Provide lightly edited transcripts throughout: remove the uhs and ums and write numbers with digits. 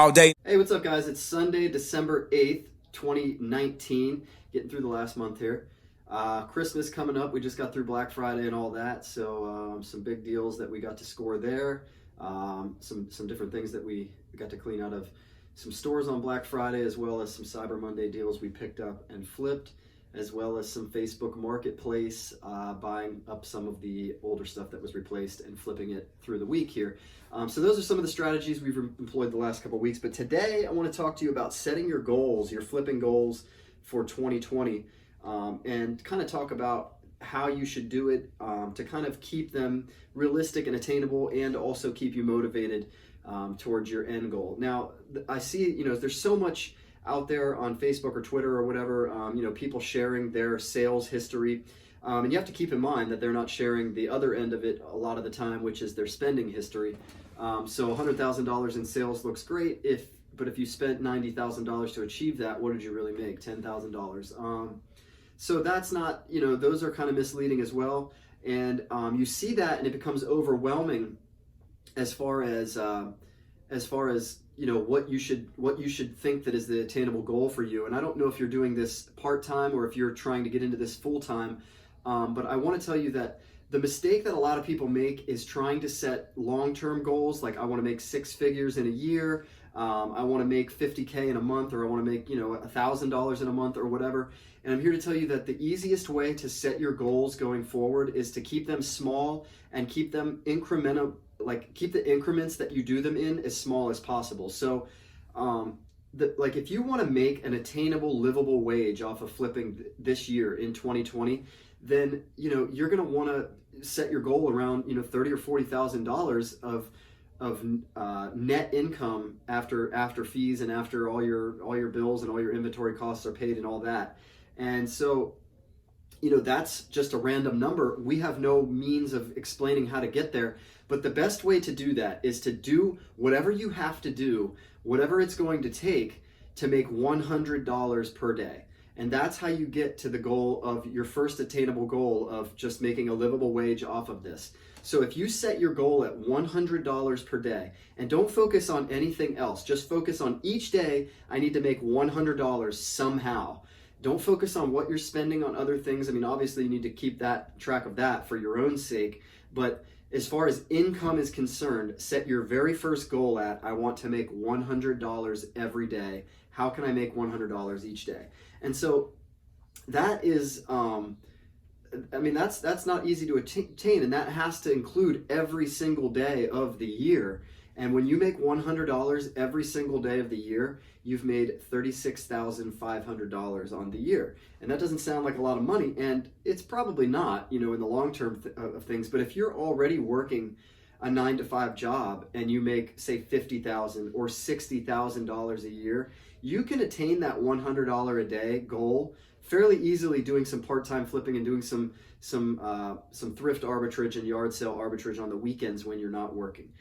all day. Hey, what's up, guys? It's Sunday, December 8th, 2019. Getting through the last month here. Christmas coming up. We just got through Black Friday and all that, so some big deals that we got to score there. Some different things that we got to clean out of some stores on Black Friday, as well as some Cyber Monday deals we picked up and flipped, as well as some Facebook Marketplace, buying up some of the older stuff that was replaced and flipping it through the week here. So those are some of the strategies we've employed the last couple of weeks. But today I want to talk to you about setting your goals, your flipping goals for 2020, and kind of talk about how you should do it to kind of keep them realistic and attainable, and also keep you motivated towards your end goal. Now, I see, there's so much out there on Facebook or Twitter or whatever, people sharing their sales history. And you have to keep in mind that they're not sharing the other end of it a lot of the time, which is their spending history. So $100,000 in sales looks great, but if you spent $90,000 to achieve that, what did you really make? $10,000. So that's not, those are kind of misleading as well. And you see that, and it becomes overwhelming as far as what you should think that is the attainable goal for you. And I don't know if you're doing this part-time or if you're trying to get into this full-time, but I want to tell you that the mistake that a lot of people make is trying to set long-term goals, like I want to make 6 figures in a year, I want to make 50K in a month, or I want to make $1,000 in a month or whatever. And I'm here to tell you that the easiest way to set your goals going forward is to keep them small and keep them incremental. Like, keep the increments that you do them in as small as possible. So if you want to make an attainable, livable wage off of flipping this year in 2020, then you're going to want to set your goal around $30,000 or $40,000 of net income after fees and after all your bills and all your inventory costs are paid and all that. And so that's just a random number. We have no means of explaining how to get there. But the best way to do that is to do whatever you have to do, whatever it's going to take to make $100 per day. And that's how you get to the goal of your first attainable goal of just making a livable wage off of this. So if you set your goal at $100 per day, and don't focus on anything else, just focus on each day, I need to make $100 somehow. Don't focus on what you're spending on other things. I mean, obviously you need to keep track of that for your own sake, but as far as income is concerned, set your very first goal at, I want to make $100 every day. How can I make $100 each day? And so that is, that's not easy to attain, and that has to include every single day of the year. And when you make $100 every single day of the year, you've made $36,500 on the year. And that doesn't sound like a lot of money, and it's probably not, in the long term of things. But if you're already working a 9-to-5 job and you make, say, $50,000 or $60,000 a year, you can attain that $100 a day goal fairly easily doing some part-time flipping and doing some thrift arbitrage and yard sale arbitrage on the weekends when you're not working.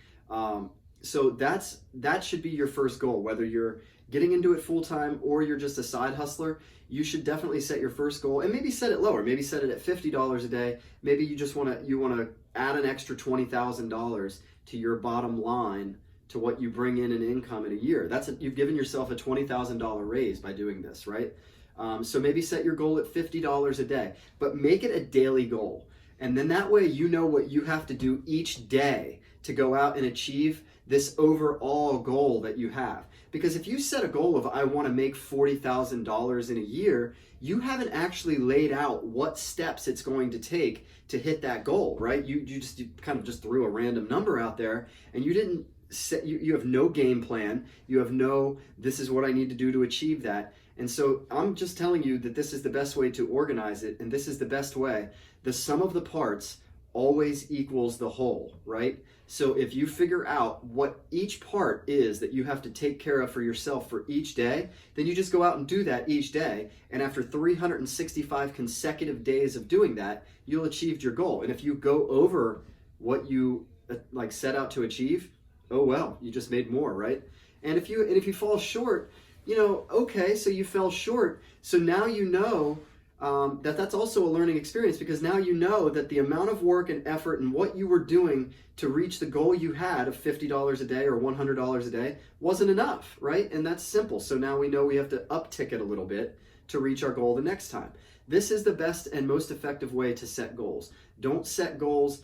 So that should be your first goal. Whether you're getting into it full-time or you're just a side hustler, you should definitely set your first goal, and maybe set it lower. Maybe set it at $50 a day. Maybe you just want to add an extra $20,000 to your bottom line, to what you bring in income in a year. You've given yourself a $20,000 raise by doing this, right? So maybe set your goal at $50 a day, but make it a daily goal. And then that way you know what you have to do each day to go out and achieve this overall goal that you have. Because if you set a goal of, I want to make $40,000 in a year, you haven't actually laid out what steps it's going to take to hit that goal, right? You kind of just threw a random number out there, and you didn't you have no game plan. You have no, this is what I need to do to achieve that. And so I'm just telling you that this is the best way to organize it, and this is the best way. The sum of the parts always equals the whole, right? So if you figure out what each part is that you have to take care of for yourself for each day, then you just go out and do that each day. And after 365 consecutive days of doing that, you'll achieve your goal. And if you go over what you set out to achieve, oh well, you just made more, right? And if you fall short, okay, so you fell short. So now you know that's also a learning experience, because now you know that the amount of work and effort and what you were doing to reach the goal you had of $50 a day or $100 a day wasn't enough, right? And that's simple. So now we know we have to uptick it a little bit to reach our goal the next time. This is the best and most effective way to set goals. Don't set goals,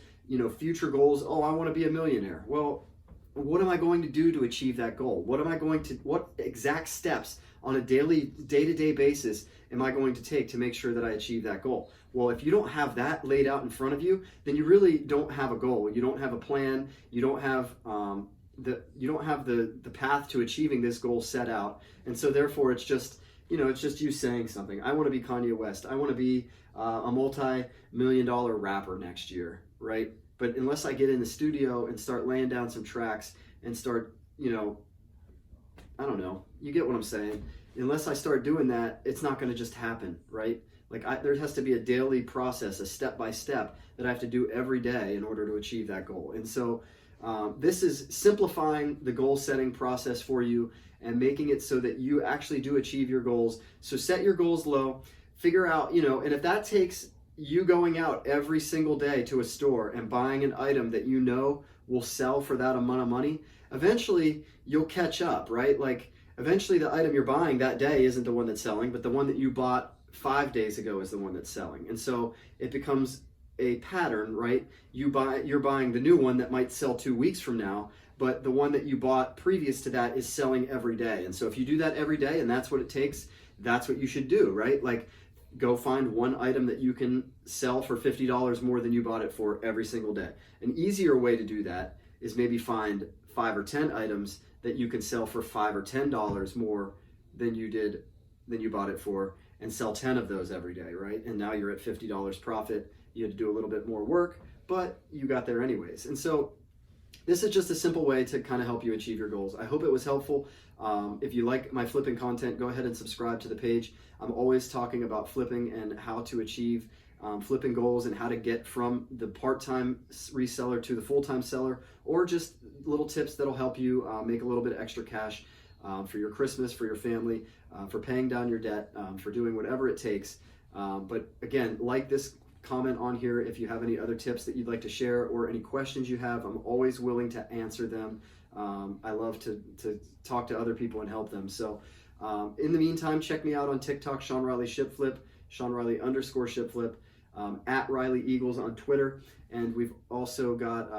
future goals. Oh, I want to be a millionaire. Well, what am I going to do to achieve that goal? What exact steps on a day-to-day basis am I going to take to make sure that I achieve that goal? Well, if you don't have that laid out in front of you, then you really don't have a goal. You don't have a plan. You don't have the path to achieving this goal set out. And so therefore it's just you saying something. I want to be Kanye West. I want to be a multi-million-dollar rapper next year, right? But unless I get in the studio and start laying down some tracks and start, I don't know, you get what I'm saying. Unless I start doing that, it's not going to just happen, right? There has to be a daily process, a step-by-step that I have to do every day in order to achieve that goal. And so this is simplifying the goal setting process for you and making it so that you actually do achieve your goals. So set your goals low, figure out, and if that takes you going out every single day to a store and buying an item that will sell for that amount of money, eventually you'll catch up, right? Eventually the item you're buying that day isn't the one that's selling, but the one that you bought 5 days ago is the one that's selling. And so it becomes a pattern, right? You're buying the new one that might sell 2 weeks from now, but the one that you bought previous to that is selling every day. And so if you do that every day and that's what it takes, that's what you should do, right? Go find one item that you can sell for $50 more than you bought it for every single day. An easier way to do that is maybe find 5 or 10 items that you can sell for $5 or $10 more than you bought it for, and sell 10 of those every day, right? And now you're at $50 profit. You had to do a little bit more work, but you got there anyways. And so this is just a simple way to kind of help you achieve your goals. I hope it was helpful. If you like my flipping content, go ahead and subscribe to the page. I'm always talking about flipping and how to achieve flipping goals and how to get from the part-time reseller to the full-time seller, or just little tips that'll help you make a little bit of extra cash for your Christmas, for your family, for paying down your debt, for doing whatever it takes. But again, like this comment on here if you have any other tips that you'd like to share or any questions you have. I'm always willing to answer them. I love to talk to other people and help them. So in the meantime, check me out on TikTok, Sean Riley ShipFlip, Sean Riley _ShipFlip, at Riley Eagles on Twitter. And we've also got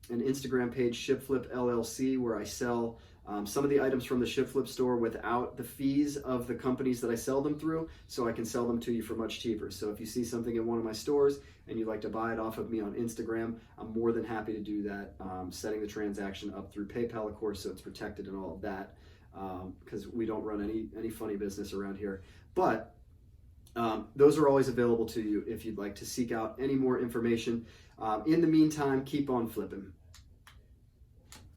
an Instagram page, shipflipllc, where I sell some of the items from the ShipFlip store without the fees of the companies that I sell them through, so I can sell them to you for much cheaper. So if you see something in one of my stores and you'd like to buy it off of me on Instagram, I'm more than happy to do that, setting the transaction up through PayPal, of course, so it's protected and all of that, because we don't run any funny business around here. But those are always available to you if you'd like to seek out any more information. In the meantime, keep on flipping.